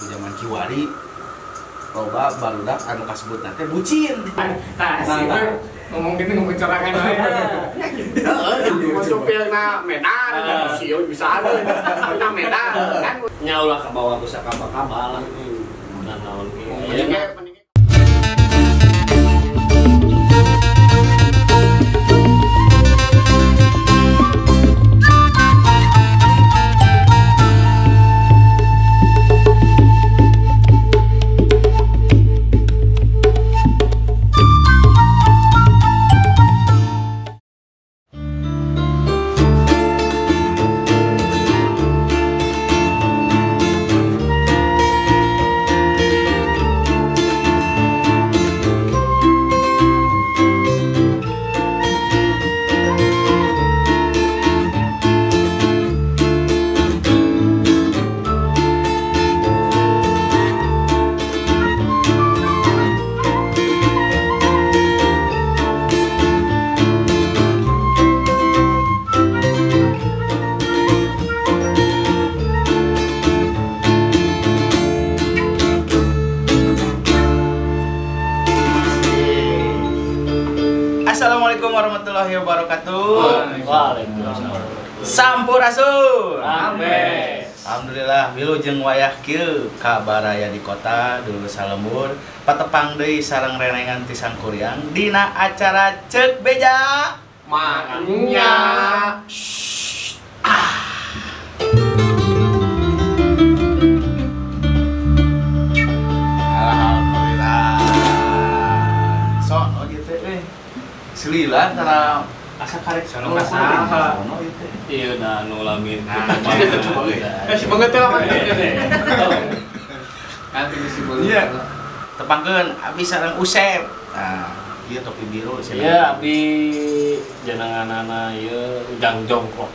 ku zaman kiwari loba barudak anu kasebut teh bucin. Nah, ngomong gitu ngebocorakan aja. Masuknya Medan, sio bisa ada. Kita Medan kan nyaulah ke bawah pusaka bakal lah. Dan naon mendingnya Assalamualaikum warahmatullahi wabarakatuh. Waalaikumsalam. Sampurasun. Amin. Alhamdulillah wilujeng wayah kieu ka baraya di kota dulu salembur patepang deui sareng renengan ti sangkuriang dina acara Ceuk Beja. makanya Alhamdulillah. Sok oh gitu Selila karena asa karek Sono kasaha. Iya dah nulamin. si banget tuh apa kan si banget. Iya. Tepangkeun abdi sareng Usep. Nah, ieu topi biru sia. Iya abdi jenenganana ieu Ujang Jongkok.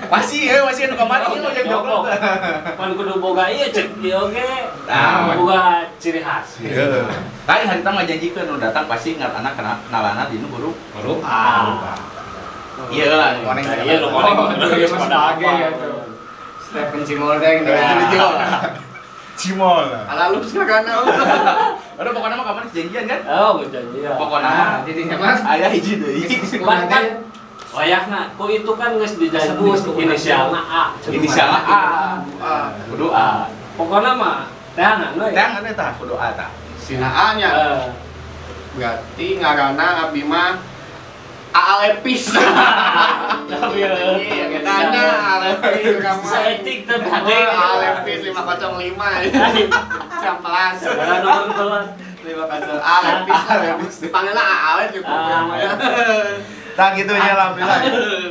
Masih anu kamari ieu Ujang Jongkok. Pan kudu boga ieu cek ieu oge. Nah, boga ciri khas. Iya. Lain harita ngajajikeun nu datang pasti ngaranna kenalana dinu guru. Guru Iya lah, koneng. Iya lu koneng. Pada age ya tuh. Stephen Cimol deh Cimol. ala lu sakana. Aduh pokoknya mah kapan janjian kan? Oh, janji ya. Pokoknya mah Jadinya mas aya hiji deui. Kan wayahna ku itu kan geus dijanji inisialna A. Inisialna A. Kudu A. Pokokna mah teangan we. Teangan eta kudu A tah. Sinaanya berarti ngaranna abdi mah Aalepis. Tapi ya. Iya, katanya Aalepis kamu. Seetik teh tadi. Aalepis 505. Jam pelas. Nomor telat. 505. Aalepis. Dipanggilna Aalepis cukup namanya. Tah gitu nya alhamdulillah.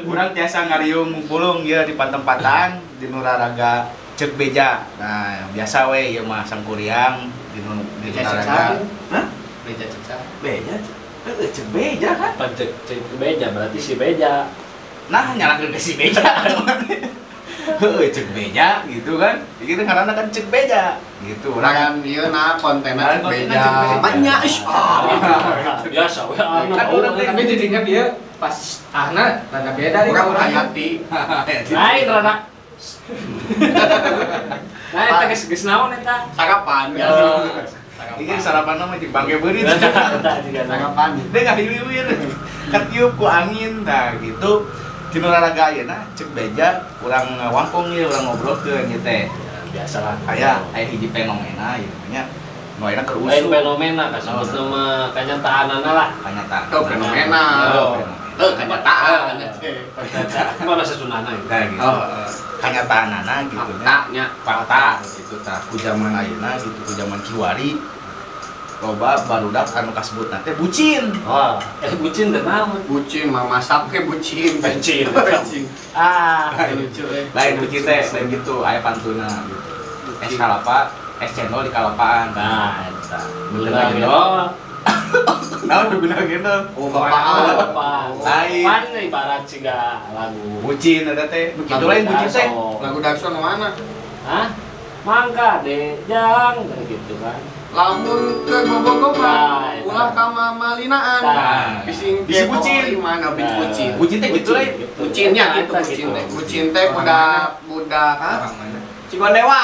Urang tiasa ngariung ngumpulung ieu di pantempatan di Nuraraga Ceuk Beja. Nah, biasa we ieu mah sangkuriang di Nuraraga. Hah? Beja ceksa. Beja. Ceuk Beja kan? Pajak cek beja berarti si beja. Nah, nyalakeun ke si Beja. Heueuh, Ceuk Beja gitu kan. Jadi ngaranna kan Ceuk Beja gitu. Urang ieu na kontenna beja. Banyak Biasa we anu. Kan urang teh Tapi jadinya dia pas ahna rada beda nih Urang kalau hayati. Lain rada. Nah, eta geus naon eta? Sarapan. Ini sarapan nama jeung bangke beurit. Eta juga Sarapan. Dia nggak hiliwir, ketiup ku angin, nah gitu. Di Nuraraga ayeuna Ceuk Beja, urang wangkung ieu, urang ngobrolkeun ieu teh. biasalah. Aya hiji fenomena ieu namanya. Nu ayeuna keur Lain usum. fenomena kasebut nama kenyataanana lah. Kanyataan. Oh, fenomena. Kenyataan. Mana sesunana itu. Nah, gitu. Kenyataanana gitu nya. Faktanya. Fakta gitu tah. Ku zaman ayeuna gitu, ku zaman kiwari. Loba barudak anu kasebut teh bucin. Wah, bucin teh naon? Bucin mah masak ke bucin. Bucin. Bucin. Ah, Lucu Lain bucin teh, lain gitu, aya pantuna gitu. Es kalapa, es cendol di kalapaan. nah, eta. Bener Bener lagi. oh. Naon digunakeun gitu. Oh, bapak. Pan. Lain. Pan ibarat siga lagu. Bucin ada teh. Kitu lain bucin teh. Lagu Darson mana? Hah? Mangga deh, jang kayak gitu kan. lamun ke Bobogoh mah ulah ka Malinaan. Bising bucin. Mana bucin. Bucin teh gitu lah. Bucinnya gitu bucin teh. Bucin teh budak Orang mana? Cigondewa.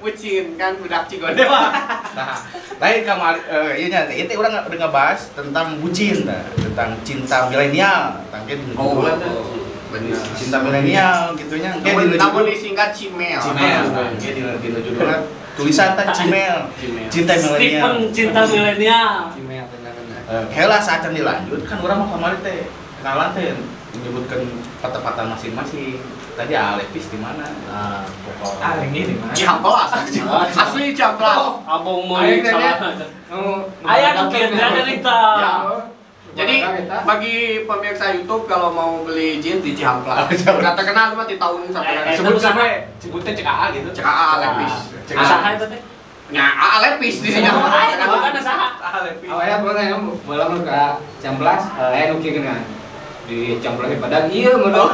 Bucin kan budak Cigondewa. Nah, lain kamar iya nya itu orang udah ngebahas tentang bucin tentang cinta milenial, tentang Benar. cinta milenial gitunya. Namun disingkat Cimel. Kayak di judulnya tulisan teh Cimel. Cinta milenial. Stephen cinta milenial. Cimel benar-benar. Kayaklah saat yang dilanjut kan orang mau kemarin teh kenalan teh menyebutkan patah-patah masing-masing. Tadi Alepis di mana? Ini di mana? Ciamplas. Asli Ciamplas. Abang mau Ayo, salah. Ayah nu kieu teh cerita. Ya. Jadi bagi pemirsa YouTube kalau mau beli jin di Ciamplas. Udah terkenal cuma di tahun sampai Sebut sampai sebutnya cek AA gitu. cek AA Lepis. Saha eta teh? Nya AA Lepis di sini. Bukan saha. Awalnya boleh mau ke Ciamplas, aya nu kieu geungan. Di Ciamplas pada ieu mah.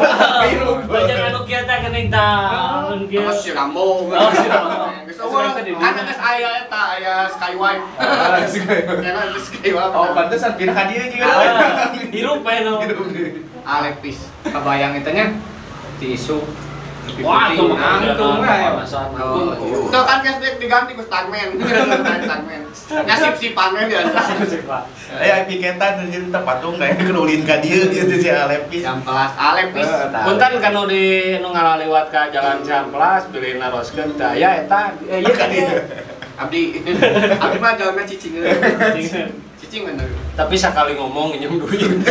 Banyak anu kieu teh geuning taun kieu. Terus si Rambo. Kan geus aya eta aya Skyway. Karena ada Skyway. Oh, pantesan pindah ka dieu juga. Hirup we nu. Alepis. Kebayang itu nya tisu. Wah, itu mah nangtung kan. Itu kan cashback diganti ke Starman. Starman. Nasib si Parman biasa. Aya piketan jadi teh patung kayak keulin ka dieu gitu si Alepis. Ciamplas Alepis. Punten kanu di nu ngalaliwat ka jalan Ciamplas beli naroskeun teh aya eta ieu kan ieu. Abdi mah jalannya cicing. Cicing bener. Tapi sakali ngomong nginjem duit.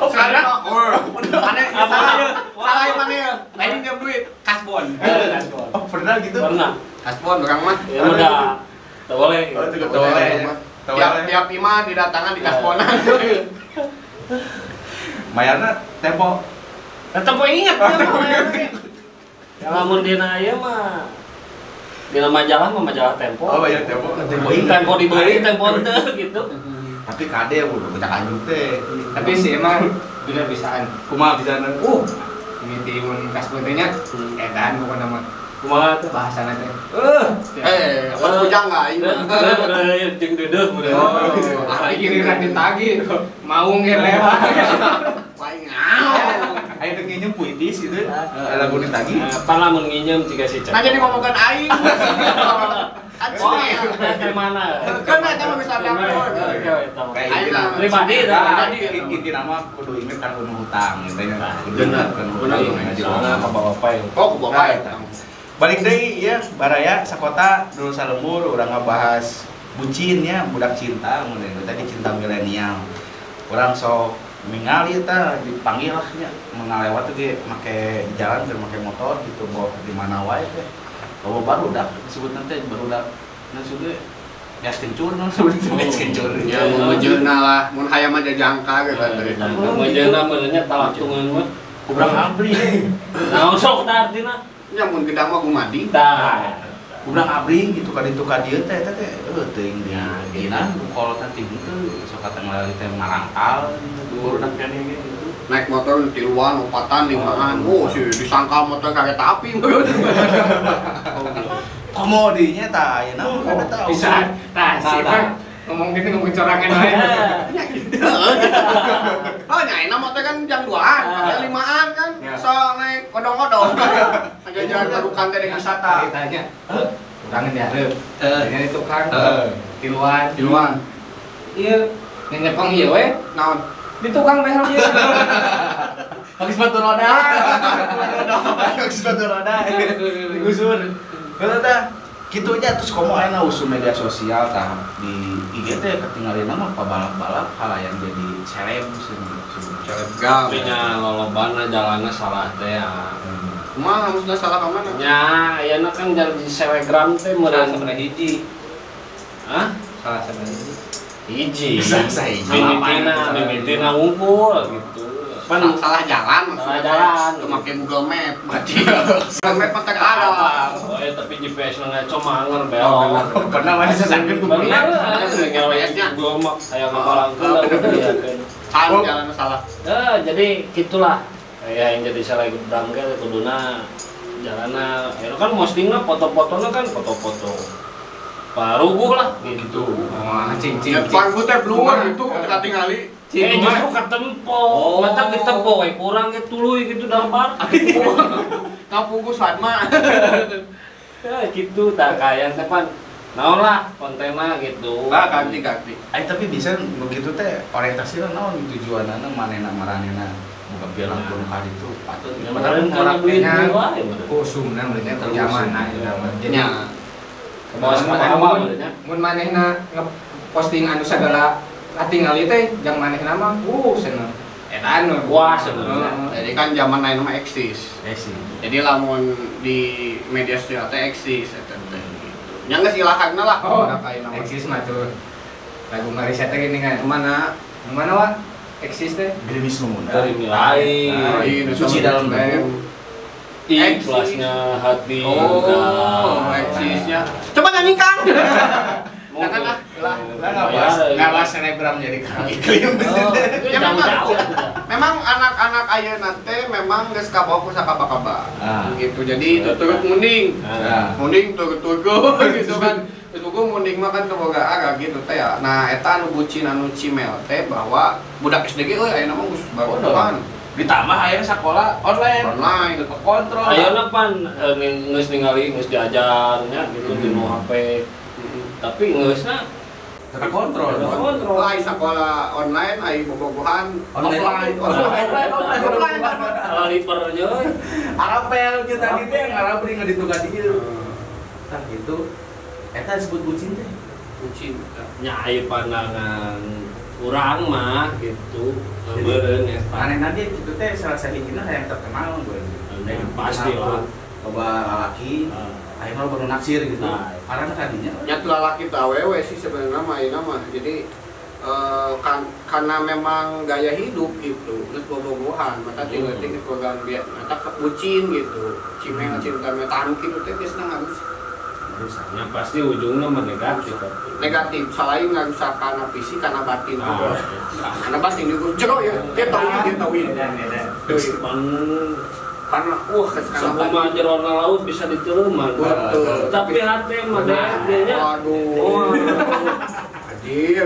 Sekarang mana salah yang mana ya? Lain pinjam duit kasbon. Oh, pernah gitu? Pernah. Kasbon orang mah. Ya udah. Tak boleh. Oh, itu boleh. Tiap ima didatangan di kasbonan. Mayarna tempo. Tetep ingat ya mah. Ya lamun dina ieu mah dina majalah mah majalah Tempo. Oh, bayar tempo. Tempo dibeli, Tempo teu gitu. Tapi kade udah becak anjing teh. Tapi sih emang bener bisaan. Kumaha bisana? Ini timun kasbon teh nya edan bukan nama. Kumaha teh? Bahasana teh. Apa bujang enggak ini? Jeung deudeuh mudah. Ah giliran ditagi mau ngelewat. Wah, ngau. Ayo teh nginjem puitis gitu. Lagu ditagi. Pan lamun nginjem ciga si Cek. Nah jadi ngomongkan aing. Oh, dari mana? Kan aja mah bisa dapur. Pribadi Inti nama kudu inget kan kudu hutang gitu ya. Bener. Kan Soalnya bapak-bapak yang Oh, bapak. Balik deui ya, baraya sakota dulu salembur urang ngabahas bucin ya, budak cinta mun tadi cinta milenial. Urang sok ningali eta dipanggil lah nya mengalewat teh make jalan keur make motor gitu bawa di mana wae teh. Bawa barudak disebut nanti barudak nah sudah gas kencur non sebetulnya gas kencur Ya mau menjeuna lah, mun hayam aja jangka gitu. menjeuna menanya talatungan mah. kurang abri Naon sok tah artina? Ya mun gedang mah gumadi. Tah. kurang abri gitu ka ditu ka dieu teh teuing dia dina kolot teh gitu sok kata ngalali teh marangkal barudak kan gitu. Naik motor tiluan, opatan, limaan. Oh, sih disangka motor kereta api. Komodinya tah ayeuna mah kada tahu. Bisa. Tah sih kan ngomong gitu ngomong corangan wae. Oh, nyaina motor kan jam 2-an, pakai 5-an kan. So naik kodong-kodong. Aja jalan terukan teh di wisata. Ditanya. Kurangan dihareup. Dengan itu kan tiluan. Tiluan. Iya, nyepong ieu we. Naon? Di tukang behel ieu. Habis batu roda. Habis batu roda. Digusur. Heeh tah. Kitu nya terus komo ayeuna usul media sosial tah di IG teh ketinggalina mah pabalap-balap halayan jadi seleb Selebgram. Nya lolobana jalanna salah teh ya. Kumaha harusnya salah ka mana? Nya ayeuna kan jadi selebgram teh Salah meureun sebenarnya hiji. Hah? Salah sebenarnya Hiji. Mimitina ngumpul gitu. Pan Salah jalan salah maksudnya. jalan. Pakai Google Map berarti. Google Map mah teu ada. Oh, tapi GPS na ngaco manger belok. pernah mana sasangkeun ku Bener, GPS-nya gua mah aya ngamalangkeun da Salah jalan salah. Jadi gitulah. Ya yang jadi selebgram ge kuduna jalanna. Ya kan postingna foto-fotona kan foto-foto paruguh lah gitu. Oh, cing. Pan teh bluan gitu ketika tingali. Justru ketempo, mantap ditempo, kurang gitu tuluy gitu dampar. Ngapugus Fatma. Ya gitu, tak kayak tepan. Naon lah kontennya gitu. Ganti. Tapi bisa begitu teh orientasinya naon tujuanana manehna maranehna buka bilang pun hari itu patut Kemarin kan beli dua ya. Kusumna mulai terjamana Nya. Bawa sepatu mun manehna ngeposting anu sagala katingali teh jang manehna mah seneng. Eta anu wah sebenarnya. Jadi kan zaman lain mah eksis. sih. Jadi lamun di media sosial teh eksis eta teh gitu. Nya geus ilahagna lah. Oh, kayak nama. eksis mah tuh. Lagu Marisa teh gini kan. Mana? Mana wa? Eksis teh. Gerimis numuna. Dari nilai, Suci dalam tubuh. ikhlasnya hati. Oh, eksisnya. Coba nyanyikan. Jangan lah. Ngawas selebgram jadi kang iklim. Ya memang anak-anak ayeuna teh memang geus kabawa ku sakaba-kaba. Gitu. Jadi tuturut munding. Munding turut-turut gitu kan. Terus buku munding mah kan teboga aga gitu teh ya. Nah, eta anu bucin anu cimel teh bahwa budak SD ge euy ayeuna mah geus bawa Ditambah akhirnya sekolah online kontrol. Ayeuna pan geus ningali geus diajarnya gitu di HP. Tapi geusna terkontrol. Ai sekolah online, ai bobogohan Offline. Kalau lipernya Arapel kita gitu yang ngarabri ngaditugan ieu. Tah gitu. Eta disebut bucin teh. bucin. nyai pandangan urang mah gitu. Beureun eta. Manehna dia kitu teh salah sahijina yang terkenal gue. Pasti lah. Coba lalaki ayeuna baru naksir gitu. Karena tadinya Nyatu lalaki teh awewe sih sebenarnya mah ayeuna mah. Jadi karena memang gaya hidup gitu, terus bobogohan, maka tinggal program biar, maka bucin gitu, cimeng cinta metan gitu, teh biasanya harus rusaknya pasti ujungnya negatif. Negatif, selain nggak rusak karena fisik, karena batin juga, karena batin juga, jero ya, dia tauin, karena sama jerona laut bisa diteruman. Tapi hati mah dia waduh, anjir.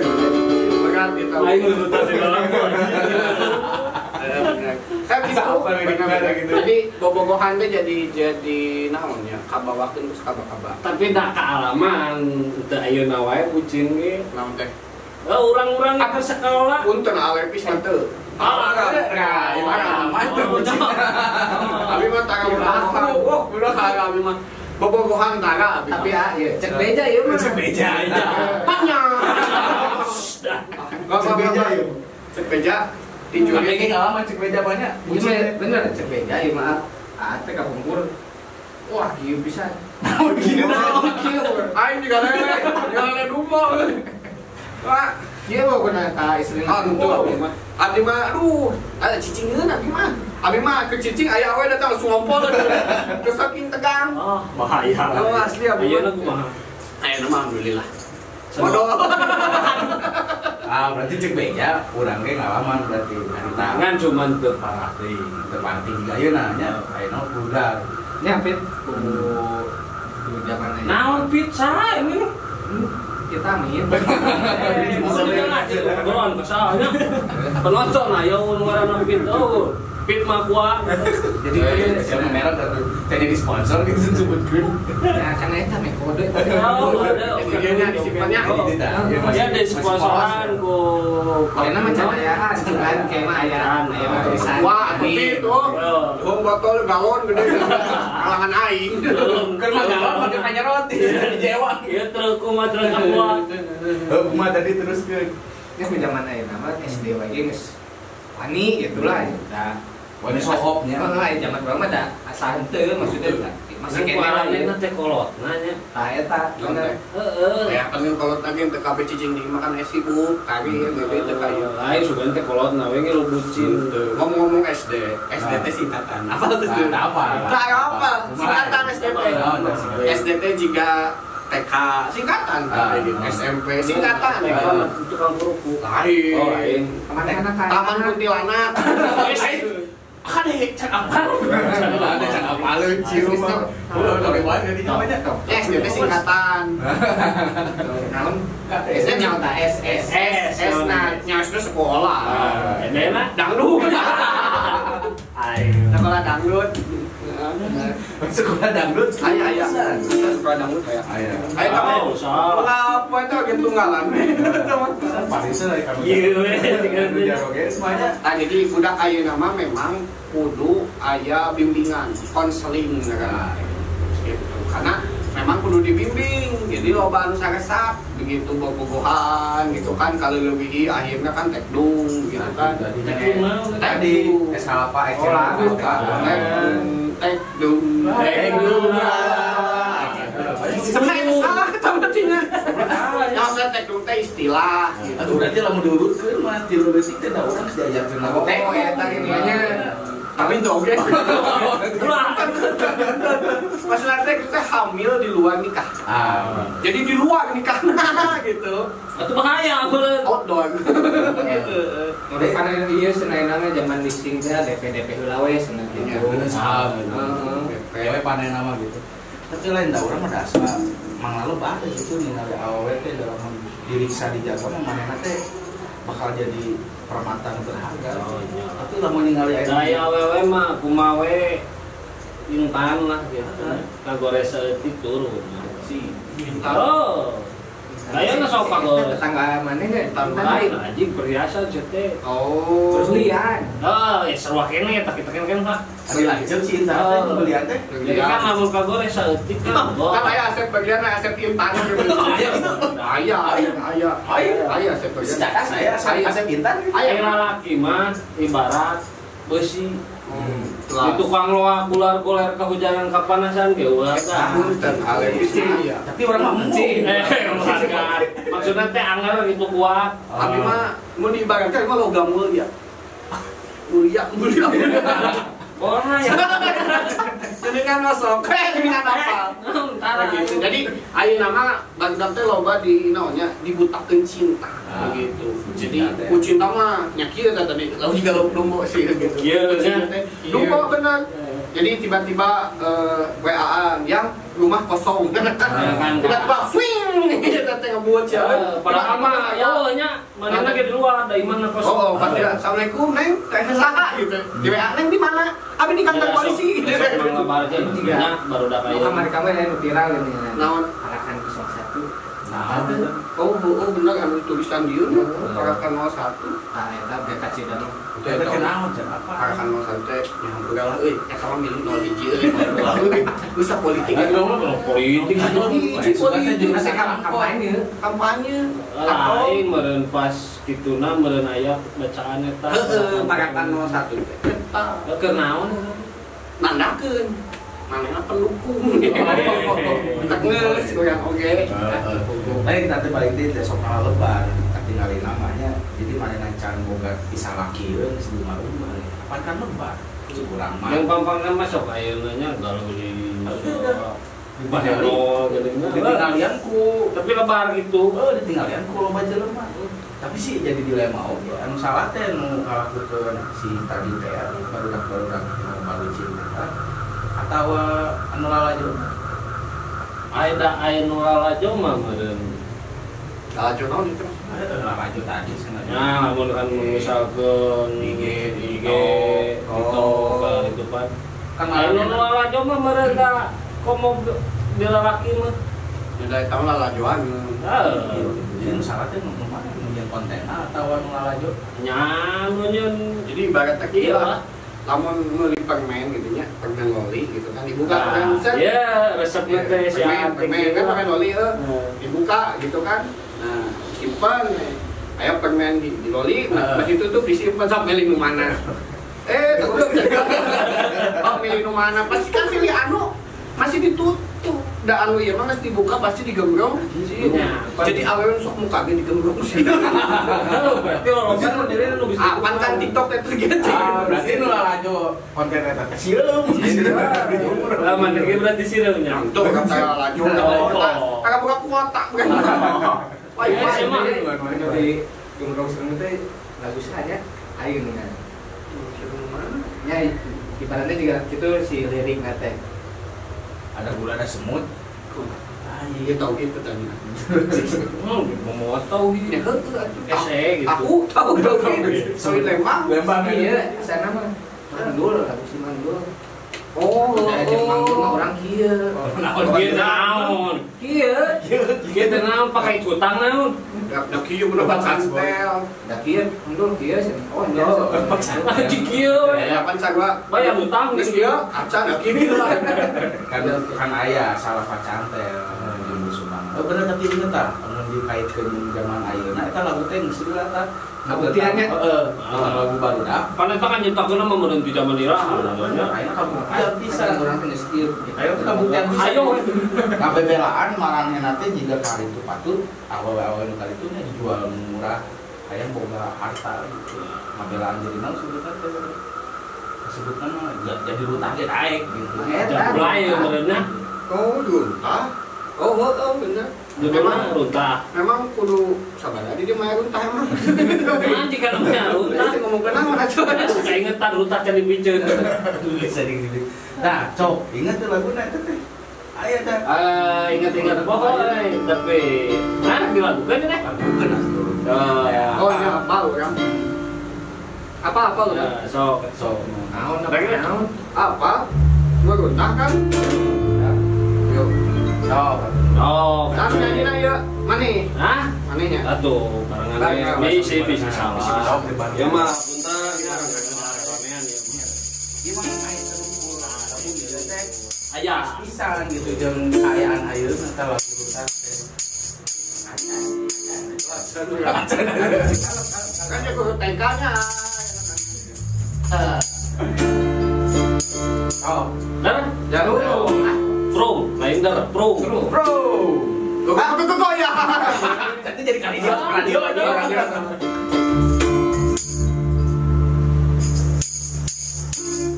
Jadi bobogohan teh jadi naonnya kabawakeun terus kaba-kaba. Tapi da kaalaman teu ayeuna wae bucin ge. Naon teh? Urang-urang ke sekolah Punten alepis mah teu. Abi mah tangga bobogohan. Udah kagak abi mah. Bobogohan tangga abi. Tapi ya cek beja ieu mah. cek beja aja. Banyak. Cek beja yuk. Cek beja tinju Tapi kayak ngalaman cek beja banyak. Bener cek beja ieu mah. Teh kapungkur. Wah, kieu bisa. Kieu aing juga lele dumo. Wah, Kieu mah kena ka istrina. Abi mah aduh, ada cicingeun abi mah. Abi mah ke cicing aya we datang langsung ngompol. Geus saking tegang. Bahaya. Oh, asli abi. Ayeuna kumaha? Ayeuna mah alhamdulillah. Waduh. Berarti cek beja urang ge ngalaman berarti. Tangan cuman teu parah deui. Terpanti juga ayeuna nya ayeuna vulgar. Nya pit kudu zaman aja. Naon pizza ini? Kita min. Sebenarnya ngaji obrolan kesalnya. Penonton ayo ngaranna pizza. Pit mah kuat. Jadi siapa merek atau jadi di sponsor gitu sebutkeun. Ya kan eta mah kode. Videonya disimpannya. Ya di sponsoran ku. Karena macam ayaan, cuman kayak mah ayaan, tulisan. Wah, tapi itu. Hong botol galon gede. Kalangan aing. Keur mah galon pakai kanya roti di Jawa. Ieu truk kumaha truk kuat. Kumaha tadi teruskeun. Ya zaman ayeuna mah SD wae geus wani gitulah ya. Wani sohopnya. Zaman baru mah da asa henteu maksudnya masih kene Warnanya teh kolotna nya. Tah eta bener. Heeh. Ya kan kalau lagi teu kabeh cicing dimakan es sibuk, kari bebe teu kayu. Lain sugan teh kolotna we ge lu bucin. Ngomong-ngomong SD teh singkatan. Apa tuh? Apa? Apa? Singkatan SDP. SDT juga TK singkatan SMP singkatan Tukang kerupuk. lain Oh lain. Taman anak Taman Kuntilanak Kade can apa? Ada can apa leucih mah. Udah banget di namanya. S itu singkatan. Naon? S nya nyawa S na nyawa itu sekolah. Enak dangdut. Ayo. Sekolah dangdut. Sekolah dangdut. Aya. Sekolah dangdut aya. Ayo kamu. Apa itu agen tunggalan? Parisa kami. Iya, semuanya. Nah, jadi budak ayeuna mah memang kudu aya bimbingan, konseling kan. Gitu. Karena memang kudu dibimbing. Jadi loba anu saresap begitu bobogohan gitu kan kalau lebih akhirnya kan tekdung gitu kan. Tadi S8 Tekdung. Sebenarnya salah ketawatinya. Yang saya tekdung teh istilah gitu. Aduh berarti lamun diurutkeun mah 3 detik teh da urang diajarkeun lagu teh. Oh, eta ininya. Tapi joget. Masalah teh kita hamil di luar nikah. Jadi di luar nikahna gitu. Itu bahaya beureun. Outdoor. Gitu. Udah karena iya senainana zaman listing teh DP heula we cenah gitu. Heeh. Panen nama gitu. Tapi lain da urang mah dasar mang lalu bae gitu ningali awewe teh dalam diriksa dijaga mah manehna teh bakal jadi permata berharga. Tapi lamun ningali Daya awewe mah kumawe intan lah gitu. Kagores saeutik turun. Si. Oh. Kayaknya sok kagores. Tetangga mana ge? Lain anjing perhiasan cete. Oh. Berlian. Oh, ya seru kene tak kan Pak. Ari lanceuk si intan teh belian teh. Jadi kan lamun kagores saeutik kan. Kan aya aset bagian aset intan gitu. Aya aset bagian. Secara saya aset intan. Aya lalaki mah ibarat besi. Di tukang loa gular-gular kehujanan kapanasan ge ulah tah. Dan ale bisi. Tapi orang mah mending. Maksudnya teh anggar gitu kuat. Tapi mah mau diibaratkan mah logam mulia. Mulia. Orang ya. Jadi kan masuk, jadi kan apa? Gitu. Jadi ayeuna mah barudak teh loba di naonnya dibutakeun cinta begitu. Jadi ku cinta mah nya kieu tadi lalu digaluk dumbo sih gitu. Kieu nya. Dumbo bener. Jadi tiba-tiba WA-an yang rumah kosong tiba-tiba swing gitu teh ngebuat siapa padahal mah ya nya manehna ge di luar da imahna kosong. Oh, pasti assalamualaikum neng teh saha gitu. Di WA neng di mana? Abi di kantor polisi gitu. Ngabar ge nya baru da kaya. Kamar lain viral ini. Naon? Arakan 01. Nah, oh benar anu tulisan dia Parakan 01. Ah eta dekat Cidahu. Eta kenaon cenah apa? Parakan 01 teh yang udah lah euy, eta mah milih 01 euy. Usah politik ya. Politik politik kampanye. lain meureun pas kituna meureun aya bacaan eta. Heeh, Parakan 01 teh. Eta Keur naon? nandakeun. Manehna pendukung. Tegeus goyang oge. Lain kita teh balik teh sok lebar, tinggalin namanya. Jadi manehna can boga pisah lakieun sebelum rumah. Apa kan lebar? Kurang mah. Yang pampangna mah sok ayeuna nya galau di Bahero geuning. Ditinggalian ku, Tapi lebar gitu. ditinggalian ku loba jelema. Tapi sih jadi dilema oge. Anu salah teh nu ngalakukeun si tadi teh barudak-barudak nu balucin eta atau anu lalajo. Aya nu lalajo mah meureun. Lalajo naon itu? Lalajo tadi sengaja. Nah, lamun kan misalkeun IG, TikTok itu pan. Kan Aya nu lalajo mah meureun da komo di lalaki mah. Jadi tahu lalajoan. Jadi salah teh nu mana nu konten atau anu lalajo. Nya nu nyeun. Jadi ibaratnya kieu lah. Lamun meuli permen gitu nya, permen loli gitu kan dibuka permen set. Ya, resepna teh si permen kan permen loli dibuka gitu kan. Nah, simpan aya permen di loli, pas ditutup disimpan sampai milih nu mana. Udah oh milih nu mana? Pasti kan milih anu masih ditutup. Da anu ieu mah geus dibuka pasti digembrong. Jadi awewe sok muka ge digembrong sih. Berarti orang kan diri nu bisa. Apan kan TikTok teh terjadi. Berarti nu lalajo konten eta teh sireum. Lah mana ge berarti sireumnya. Tuh kan saya lalajo. Kakak buka kuota bukan. Wah, Ya, iya emang. Di gembrong sering teh bagus aja. Ayeuna. nya ibaratnya juga itu si lirik teh. Ada gula ada semut. Iya tahu gitu tadi. Mau tahu Ya gitu. Ese gitu. Aku tahu gitu. Soal Lembang. Iya, sana mah mandul, aku si mandul. Oh, Ajak mandul mah orang kieu. Naon kieu naon? Kieu teh naon pakai cutang naon? da kieu bener santel. Da kieu mandul kieu sih. Oh, Aji kieu. Ya pan sagua Bayar utang geus geus kieu, acan da kieu lah. Kan aya salah pacantel jeung Sumang. Bener tapi inget tah, mun dikaitkeun zaman ayeuna eta lagu teh geus heula tah. Kabuktiannya Lagu barudak. Pan eta kan nyiptakeun mah mun di zaman iraha namanya. Ayeuna kabuktian bisa. orang teh geus kieu. Ayo kabuktian bisa. Ayo. Kabebelaan maranehna teh jiga kali itu patut awewe nu kali itu dijual murah. Hayang boga harta gitu. Ngabelaan jadi naon sebutna teh. Sebutna mah jadi rutah ge daek gitu. Jadi mulai benerna. Oh, duntah. Oh, bener. Memang runtah. Memang kudu sabar di dia mah runtah emang. Nanti kan namanya runtah. Tadi ngomong kenapa aja. Saya ingetan runtah jadi pijeun. Nah, cok, ingat tuh laguna itu teh. Aya dah. Ingat-ingat bohong tapi dilakukan deh. Lagukeun atuh. Oh, ini apa orang? Apa udah? Sok. Naon Naon? Apa? Meruntah kan? Yuk. Sok. Oh, Kan nyanyi ya, mani, hah? maninya. Atuh, barengan misi salah. Ya mah, punten ya ramean ya. Ieu mah main terumpul. Tapi ieu teh Aya. pisan gitu jeung kaayaan ayeuna teh lagu rusak teh. Kan ya kudu tengkanya. Oh, Dar, Jarum. pro, lain dar, pro. bro. Kok ya? Jadi kali dia radio aja.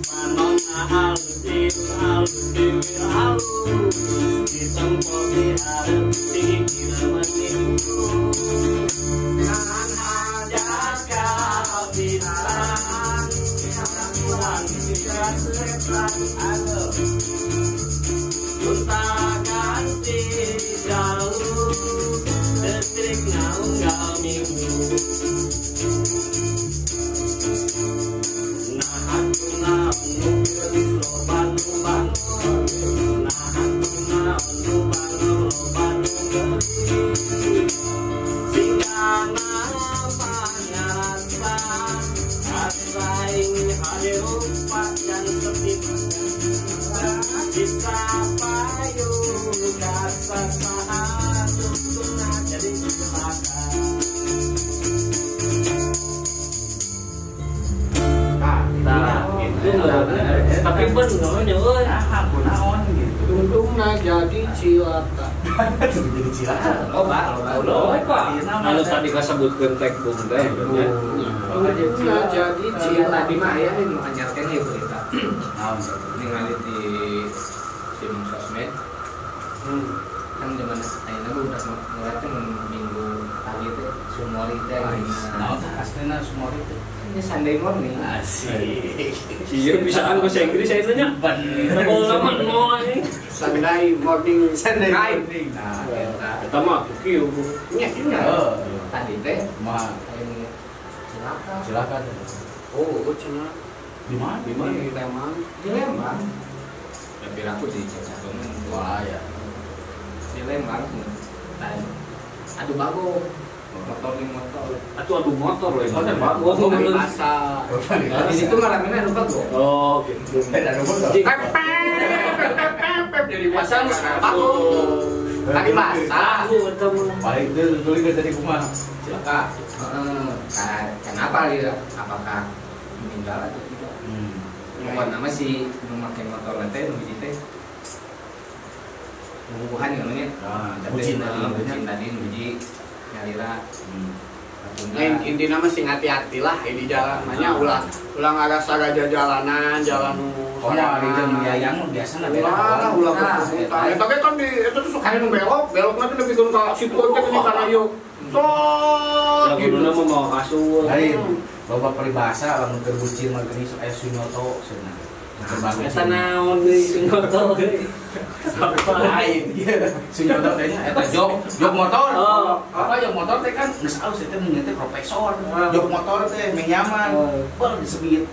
Manon halus ditempo di hareup tinggi menipu. Dengan hajat kapisan, pulang jika setan aduh. Junta ganti jauh, listrik naunggal minggu. Nahatuna unu lobanu bangun, nahatuna unu bangun lobanu geulis. Singgana pangarasa, asaing hareupa dan sepit. Bisa payu kasa saha tuntuna jadi celaka. Nah, itu tapi bener euy. Kunaon gitu. Tungtungna jadi cilaka. Jadi cilaka. Pak. Anu tadi kasebutkeun tek bung teh. Tungtungna jadi Cia cilaka. tadi mah aya nu anyarkeun ieu berita. Naon? Ningali di sim sosmed. Kan zaman ayeuna udah ngeliat teh minggu pagi teh sumori teh. Naon teh aslinya semua itu. Ini Sunday morning. Asik. Iya bisaan bahasa Inggris saya tanya. Kalau lama mau ini. Sunday morning. Sunday Right. morning. Nah, eta. Kita mah kieu. Nya Oh, Tadi teh mah ini celaka. silakan. Oh, cenah. Di mana? Di mana di Lembang? Di Lembang. Tapi aku di Cicahengan. Wah, ya. Di Lembang. Tadi. Aduh bagus. Motor. Atuh motor loh. Motor bagus. Di pasar. Di situ malamnya anu bagus. Oh, gitu. Ada nomor. Pep jadi pasar bagus. Tadi basah. Aku ketemu. Paling dulu kita jadi kumaha. Silakan. Kenapa dia? Apakah meninggal atau tidak? Bukan nama si memakai motor teh nu hiji teh. Bubuhan namanya. Bucin tadi nu hiji nyalira. Lain intinya mah sing hati-hati lah di jalan namanya ulang arah jalanan jalan Soalnya di jalan Yayang biasa ulang tapi kan di itu tuh suka belok nanti lebih ke situ aja ke sana yuk so Gitu. Nama mau kasur. Lain. loba peribahasa lamun keur bucin mah geuning sok aya sunyoto cenah. Eta naon deui sunyoto deui. Lain ieu. Sunyoto teh nya eta jog motor. Apa jog motor teh kan geus aus teh mun teh profesor. Jog motor teh meh nyaman. Beuh disebut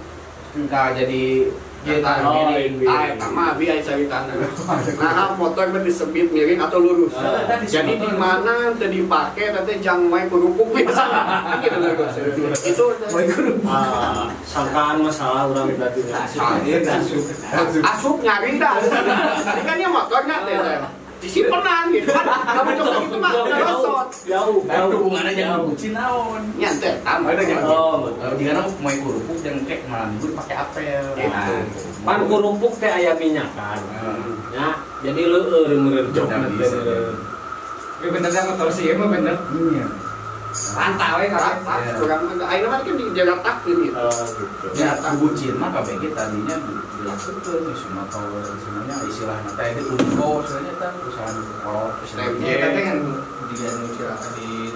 engka jadi eta mah abi aya caritana. Nah, motor mah disebut miring atau lurus. Jadi di mana teu dipake teh jang main kerupuk bisa. Gitu loh. Itu sangkaan masalah urang berarti. Asup nyari dah. Tadi kan dia motornya teh. Disimpenan gitu kan. Kamu coba gitu mah gosot. Jauh. Hubungannya jangan bucin naon. Nya teh ada Jika mau kerupuk jangan kek malah pakai apel. Pan kerupuk teh aya minyakan. Ya, jadi leueur meureun jog teh. Tapi bener dah motor sih mah bener. Iya. Rantau we kan. Kurang ayeuna mah kan dijaratakeun gitu. Ya, bucin mah KBG tadinya dilakukan motor sebenarnya istilahnya teh itu unco sebenarnya kan perusahaan kolot Ya tapi kan di di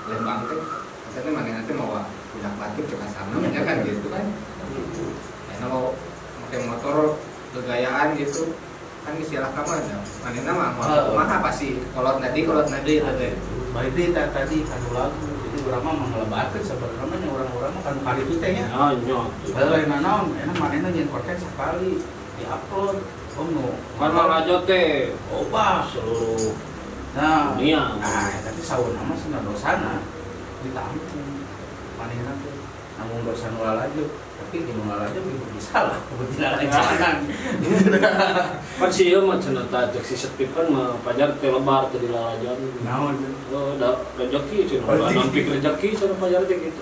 Lembang teh katanya mana nanti mau tidak batuk juga sama ya kan gitu kan. Nah, kalau pakai motor bergayaan gitu kan istilah kamu ada. Mana nama mah pasti kolot nadi ada. Baik deh tadi anu lagu jadi urang mah manglebatkeun sebenarnya orang-orang mah kan kali itu teh nya. Nya. Lain naon enak manehna nyen podcast sekali di-upload. Nu Kan raja teh oba seluruh nah dunia. tapi sauna mah cenah dosana ditampung manehna teh namun dosa nu lalaju tapi di nu lalaju bisa lah kebetulan jalanan. Kan si ieu mah cenah tah cek si Stephen mah pajar teh lebar teh di lalajan. Naon Oh, da rezeki cenah nampik rezeki cenah pajar teh gitu.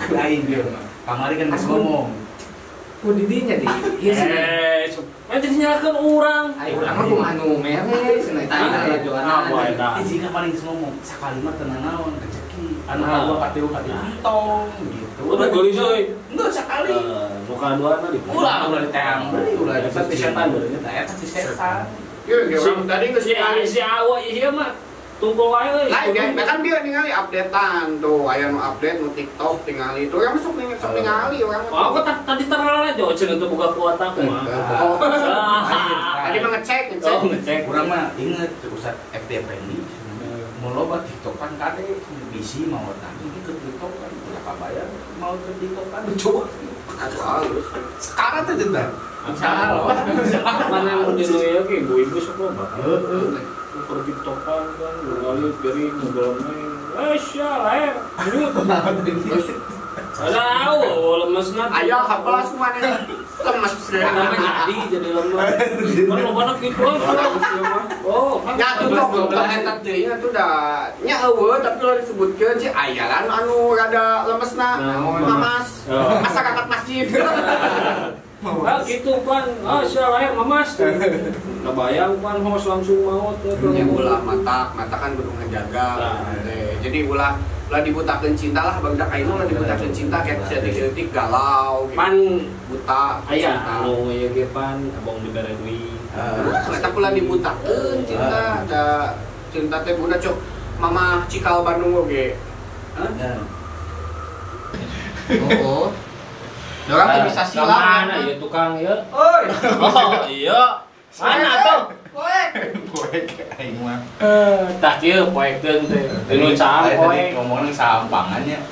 Lain dia mah. Kamari kan geus ngomong. Ku didinya di. Jadi nyalakeun urang. Ayo urang mah kumaha nu mere cenah tah lajoan. Jika paling geus ngomong sakali mah teu naon rezeki. Anu kadua kateu untung gitu. Udah gelis euy. Enggak sekali. Nu kadua mah di. Ulah diteang deui ulah Tapi setan bener. eta eta si setan. Iya, orang tadi geus Si awa ieu mah tungkul wae euy. lain kan dia ningali updatean tuh, aya nu update nu TikTok tingali tuh, yang sok ningali orang. Oh, aku tadi terlalu aja cenah teu boga kuota aku mah. Tadi mah ngecek. Ngecek. Urang mah inget Ustaz FTP ini. Mun loba TikTokan kade bisi mau tadi ke TikTok kan udah kabayar mau ke TikTok kan coba. Sekarang tuh jentar. Mana yang di New York ibu-ibu sok loba. Per TikTokan kan ngali piring ngobrol main. Syalaer. Ada lemesna. Aya hafal semuanya. Lemes Namanya jadi lemes. Kan lobana kitu. Oh, nya tuh kok eta teh itu dah nya eueuh tapi lo disebutkeun sih aya kan anu rada lemesna mamas masyarakat masjid. Ah gitu kan. Ah syalaer mamas. Kebayang kan host langsung maut Ya ulah mata kan kudu ngajaga. Jadi ulah dibutakeun cinta lah barudak ayeuna ulah dibutakeun cinta kayak detik galau gitu. Pan buta aya anu ieu ge pan abang dibere duit. Eta pula dibutakeun cinta da cinta teh budak cok mama cikal Bandung oge. Oh. Dorang tuh bisa silang. Mana ieu tukang ieu? Oi. Oh iya. Mana tuh? Poek aing mah. Tah kieu poekeun teh. Tinu caam poek. Ngomongna saampangannya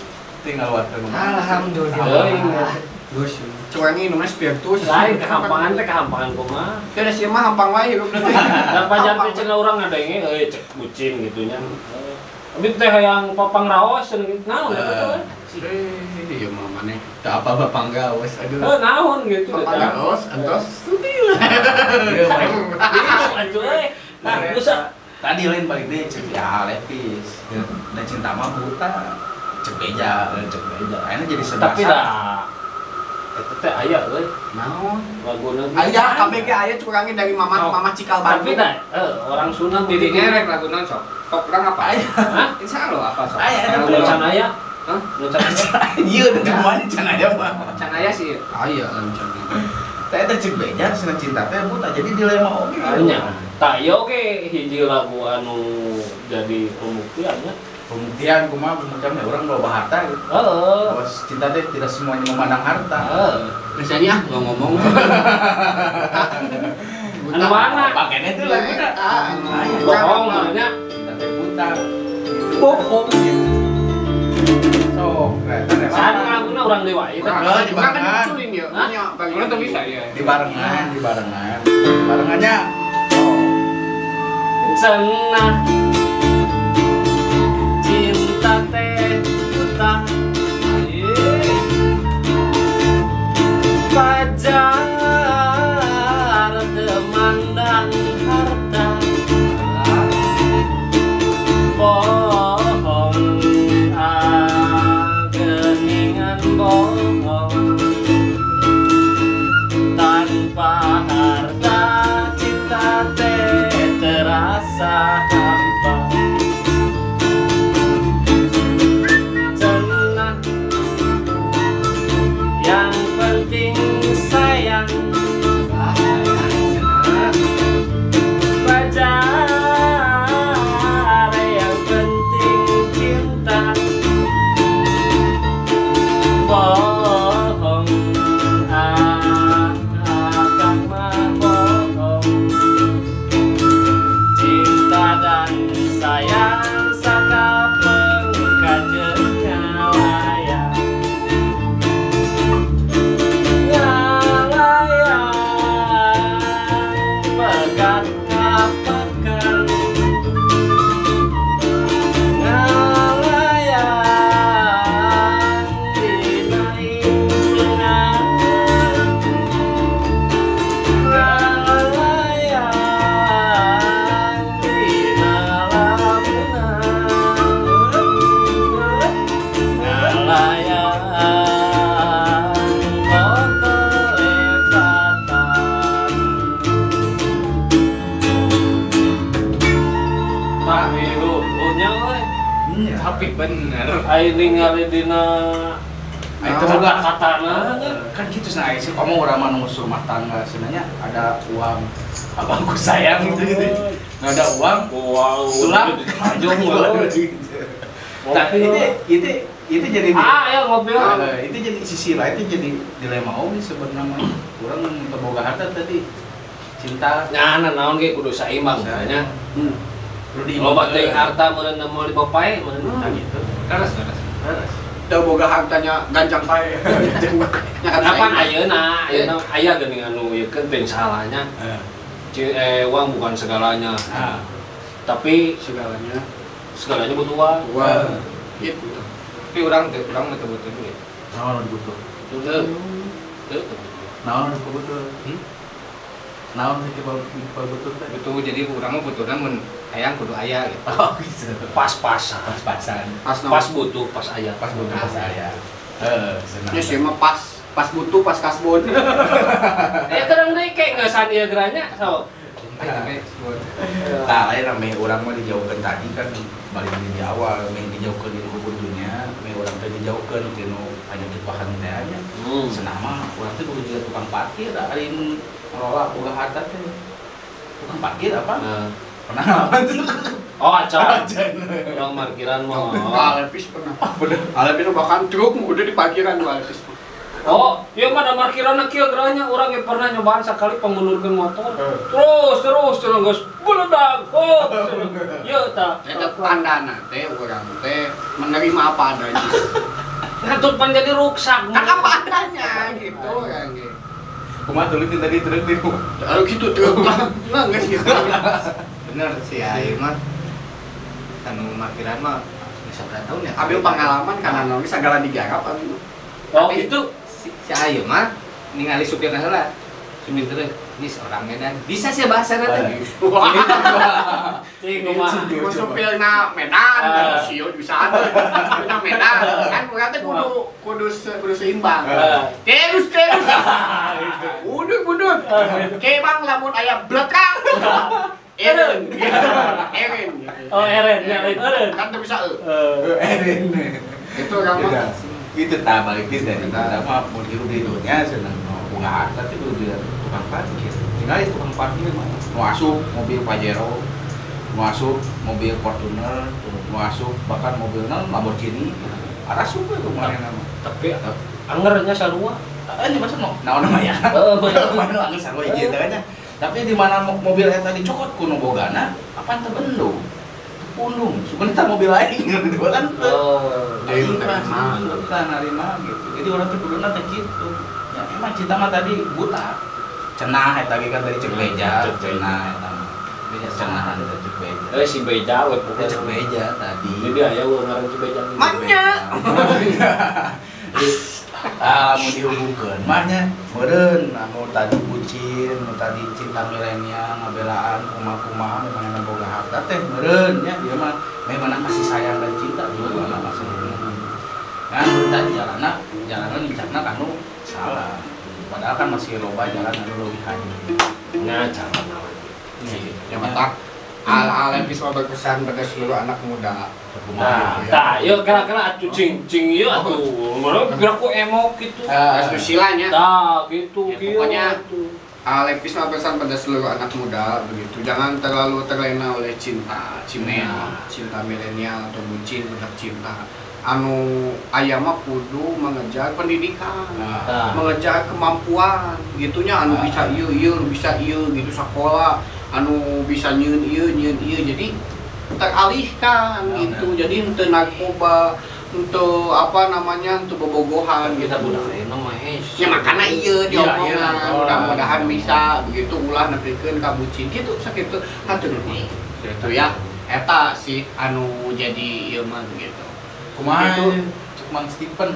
tinggal wateun. Alhamdulillah. Terus cuan ini namanya spiritus. Lain kehampangan teh kehampangan kumaha. Teh da sia mah hampang wae hirup teh. Da pajar teh cenah urang ngadenge euy cek bucin gitu nya. Abi teh hayang papang raos cenah gitu. Naon eta teh? Iya mah maneh. Teu apa bapang gaos aduh. Naon gitu Papang eta. gaos antos studio. Iya, Itu atuh euy. Nah, bisa tadi lain balik deh cek ya lepis. Dan cinta mah buta. Cek beja. Akhirnya jadi sedasa. tapi dah eta teh aya euy. Naon? Laguna Aya KBG aya curangin dari mama cikal tapi Bandung. dah orang Sunda Didinya rek lagu non sok. Kok urang apa? Hah? Insya Allah apa sok? Aya, Ada can aya. Hah? Can aya. Iya udah kemana can aya mah. Can aya sih. Aya lancang. Teh teh cek beja cenah cinta teh buta jadi dilema oge. Anya. Tak yo ge hiji lagu anu jadi pembuktiannya. pembuktian ya orang loba harta gitu. Bahwa cinta teh tidak semuanya memandang harta. Biasanya nggak ngomong. Anu mana? Pakainya itu lah buta. Bohong namanya. Cinta teh buta. Bohong. Sok, kelihatan ya. Sana laguna orang dewa itu. Di barengan. Kan dimunculin ya. Orang tuh bisa ya. Di barengannya. Cenah cinta teh buta. Pajar temandang harta. Bohong geningan bohong. Tanpa harta cinta teh terasa hampa. Cenah yang penting sayang. Pacar yang penting cinta. Bohong akan mah bohong. Cinta dan sayang sakapeng kajeung ngalayang. Ngalayang pegat kapakan. Ngalayang dina impungan. Ngalayang dina lamunan. Ngalayang kokolekatan. Tapi punya we. Iya. Tapi bener. Aing ningali dina Itu kata-katana kan gitu nah sih kamu orang mau ngurus rumah tangga sebenarnya ada uang abangku sayang gitu nggak ada uang tulang Anjong tapi itu jadi ya ngobrol. itu jadi sisi lain itu jadi dilema sebenarnya orang terboga harta tadi cinta Nah, naon ge kudu saimbang nya. Rudi Loba teh harta meureun mau dipopae meureun gitu Terus. Udah boga hartanya ganjang pae. Kapan ayeuna aya geuning anu ieukeun teh salahnya. Uang bukan segalanya. Tapi Segalanya. segalanya butuh uang. Wah. Gitu. Tapi orang mah butuh duit. naon butuh Teu. naon butuh naon butuh teh Butuh jadi orang mah butuhna mun hayang kudu aya gitu. oh gitu Pas-pasan. pas-pasan Pas butuh, pas aya. pas butuh pas saya senang Ya sih mah pas butuh pas kasbon. Terang deui kayak ngeusan ieu geranya so. Nah, lain namanya orang mah dijauhkan tadi kan balik di awal, main dijauhkan di hubung dunia, main orang tadi dijauhkan di hanya di bahan teh aja. Senama orang teh kudu juga tukang parkir, hari ini ngelola boga harta teh. Tukang parkir apa? Pernah ngalaman tuh? Oh, acan. Orang parkiran mah. Alepis pernah. Alepis bahkan truk udah di parkiran tuh Alepis. Oh, iya mah da parkiranna kieu geranya urang ge pernah nyobaan sakali pengulurkeun motor. Terus geus beledak. Oh. Ieu tah. Eta tandana teh urang teh menerima apa adanya. Ngatut pan jadi ruksak. Kan apa adanya gitu urang ge. Kumaha tuh tadi truk di rumah. Kalau gitu truk mah geus gitu. Bener sih aing mah. Anu parkiran mah bisa berapa tahun ya? Ambil pengalaman karena nanti segala digarap anu. Oh, Tapi itu si Ayu mah ningali supirna heula. Supir teh ini orang Medan. Bisa sih bahasa teh. cing kumaha. Supirna Medan, sio bisa ada. Supirna Medan, kan urang teh kudu seimbang. Terus. Budut. Kebang lamun aya bletak. Eren. Oh, eren ya eren. Kan teu bisa Erin. Itu urang mah. Itu tak balik kita mah mau hidup di dunia senang bunga harta itu juga tukang parkir tinggal itu tukang parkir mah mau masuk mobil Pajero masuk mobil Fortuner, masuk bahkan mobilnya Lamborghini. Ada super kemarin nama. Tapi angernya sarua. Ini masa namanya. Mana angger sarua ieu teh nya. Tapi di mana mobil eta dicokot kuno bogana, apaan teh bendung. Pundung, sebenarnya mobil lain gitu kan. Jadi narima gitu. Jadi orang tuh kuduna teh kitu. Ya emang cinta mah tadi buta. Cenah eta ge kan dari cek beja, cenah eta mah. Cenah ada cek beja. Si beja we Kita cek beja tadi. Jadi aya ngaran si beja. Manya. Mau dihubungkan, mahnya meureun anu tadi bucin, anu tadi cinta milenial, ngabelaan kumaha memang enak boga harta teh meureun nya dia mah memang kasih sayang dan cinta juga anak masih kan tadi jalanan dicakna kanu salah. Padahal kan masih loba jalan anu leuwih hayu. Nya jalan naon. Ya matak. Al-al bisa berpesan pada seluruh anak muda. Nah, yuk kira-kira atuh cing yuk atuh. Mana gerak ku emo gitu. Susilanya. Tah, gitu Ya, pokoknya Lepis berpesan pada seluruh anak muda begitu. Jangan terlalu terlena oleh cinta milenial atau bucin, budak cinta. Anu aya mah kudu mengejar pendidikan, mengejar kemampuan gitunya anu bisa ieu bisa ieu gitu sekolah, anu bisa nyieun ieu jadi teralihkan gitu. Jadi henteu narkoba, untuk apa namanya, untuk bobogohan Kita gitu. budaya mah mahes. Ya makanya iya diomongan, iya. mudah-mudahan bisa begitu ulah nepikeun ka bucin gitu sakitu hatur nuhun. Gitu ya. Eta sih anu jadi ieu mah gitu. Kumaha Gitu. cek Mang Stephen.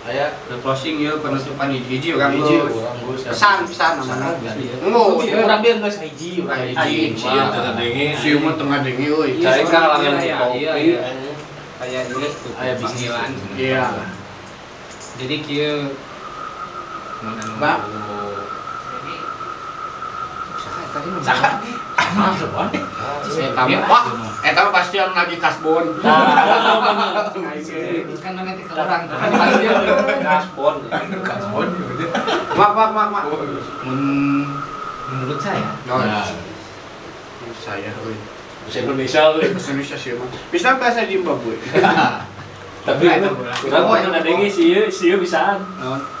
Aya The closing ya penutupan hiji orang hiji geus. urang geus. Pesan mana? Oh, urang bieu geus hiji urang hiji. Sia tengah denge. Si umur tengah dengi euy. Cai kalangan Iya, kopi. iya. Kayak ini tuh Aya bisnis. panggilan. Iya. Jadi kieu Mbak. Saha? Eta mah pasti anu lagi kasbon. kan nanti ke orang. Gaspon. Kasbon. Mak. Menurut saya Ya. Saya euy. Bahasa Indonesia euy. Bahasa Indonesia sih mah. Bisa bahasa Zimbabwe. Tapi urang pernah denge sieu bisaan.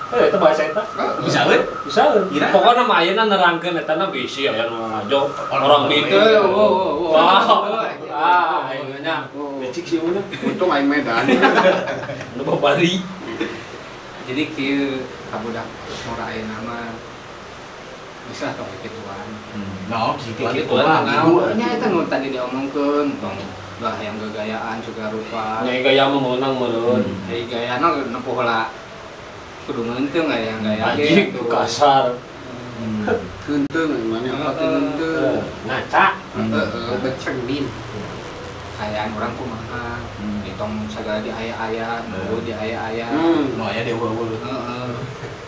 Eta bahasa eta. Bisa euy? Bisa. Kira? Pokoknya mah ayeuna nerangkeun eta na bisi aya nu ngajo. Orang di teu. Ayeuna becik sih mun. Untung aing Medan. Nu babari. jadi kieu kabudak mora aya nama bisa tong kituan. No, situ Kituan mah naon? Nya eta nu tadi diomongkeun tong lah yang gagayaan juga rupa. Nyai gaya mah meunang meureun. Ai gayana nempuh heula kudu ngeunteung aya yang gaya Anjing gitu. kasar. Keunteung mana apa keunteung. Ngaca. Bercermin. Kayaan orang kumaha. Ditong sagala di aya-aya, nu di aya-aya. no aya dewa-dewa. Heeh.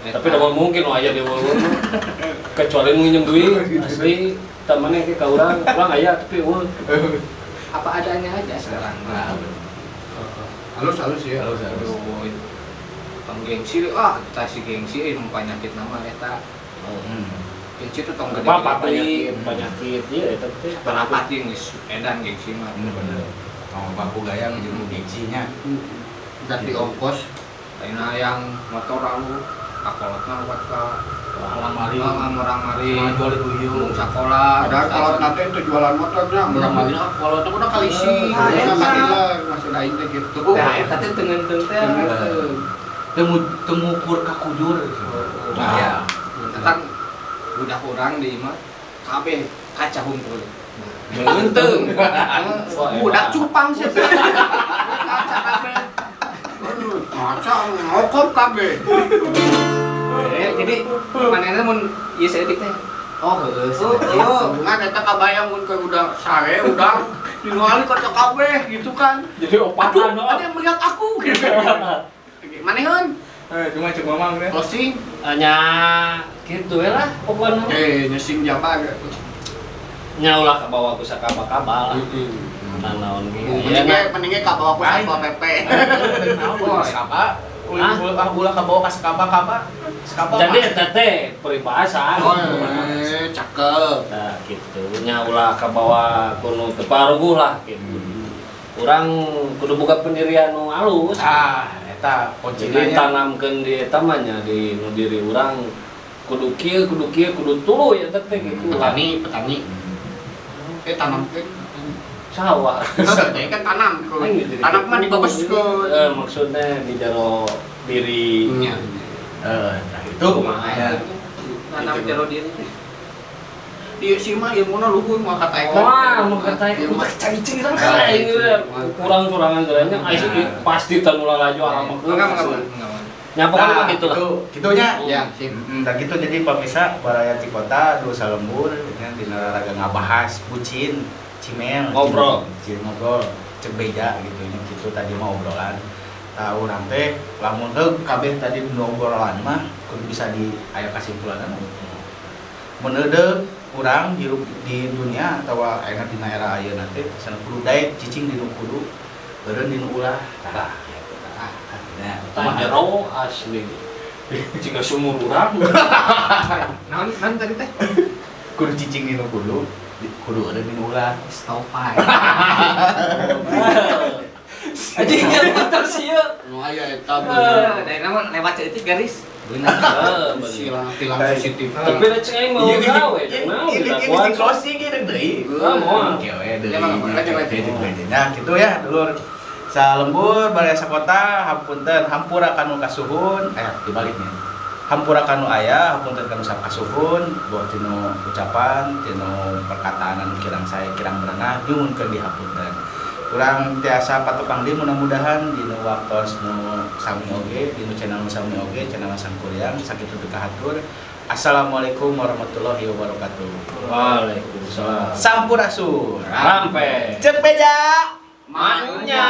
Tapi udah mungkin lo aya dewa kecuali nu nginjem duit asli temennya ke urang aya tapi eueuh. Apa adanya aja sekarang. Halus ya. Halus. Tong gengsi, kita si gengsi nu panyakit nama eta. Gengsi itu tong gede Apa penyakit. penyakit ya eta teh. Perapat yang edan gengsi mah. Bener. Oh, baku gayang jeung gengsinya. Ganti ongkos. Ayeuna yang motor anu kakolotna buat ka Orang mari. orang mari Jual duyung. sekolah. Ada kalau nanti itu jualan motornya, murah mali kalau itu udah kali sih, Iya. masuk aing teh gitu. Nah, eta teh teungeun teh. Temukur kakujur. Nah, Ya. Tentang budak urang di imah kabeh kaca hungkul. Ngeunteung. Budak cupang sih. Kaca kabeh. Kaca ngokop kabeh. Jadi manehna mun ieu saeutik teh. Oh, heueuh. Yo, ngan eta kabayang mun ke udah sare udah dinuali kaca kabeh gitu kan. Jadi opatan Ada yang melihat aku gitu. Maneheun? Cuma cek mamang deh. Closing. nya kitu we lah pokona. Nyesing jabar. Nya ulah kabawa ku sakaba-kaba lah. Nanaon ge. Mendingnya ka bawa ku satpol PP. Skapa. Ulah kabawa ka skapa. Jadi eta teh peribahasa. Cakep. Nah, gitu. nya ulah kabawa kuno teparuguh lah gitu. Urang kudu boga pendirian nu alus. Eta Jadi tanamkeun di eta mah nya di nu diri urang kudu kieu kudu tuluy eta teh gitu. Petani tanamkeun Sawah. Teh kan tanam mah dibebeskeun. Maksudnya di jero diri. Nya. Nah itu Tanam jero diri. Di si mah ilmuna luhur mau kataekeun. Wah, mau kataekeun cari-cari lah. Ini kurang-kurangan geranya pasti tanu laju alamakeun. Nyapa kan mah gitu lah. Kitunya. Ya, sip. Da gitu jadi pemirsa Baraya Cikota Dosa Lembur nya dina raga ngabahas bucin, cimel, ngobrol, cek beja gitu nya kitu tadi mah obrolan. Tah urang teh lamun deug kabeh tadi obrolan mah kudu bisa di aya kesimpulan. Mun deug urang hirup di dunia atau ayeuna dina era ayeuna teh sana kudu daek cicing dinu kudu beureun dinu ulah tah nah jero asli jika sumur urang Naon tadi teh? kudu cicing dinu kudu beureun dinu ulah Stopai. anjing yang motor sih ya Nu aya eta bener. Dari nama lewat ceeutik garis. Tilang sensitif. tapi da ceng aing mau gawe naon ini closing gitu deui moal oke we deui Emang lanjut. nah gitu ya dulur salembur Baraya Sakota hapunten hampura kanu kasuhun dibaliknya hampura kanu aya hapunten kanu sakasuhun buat tinu ucapan tinu perkataan anu kirang saya kirang berenah nyuhunkeun dihapunten kurang tiasa patepang di mudah-mudahan di waktos nu sami oge di channel nu sami oge channel Sangkuriang sakitu dekahatur. Assalamualaikum warahmatullahi wabarakatuh. Waalaikumsalam. Sampurasun. Rampe. Cek beja. Manya.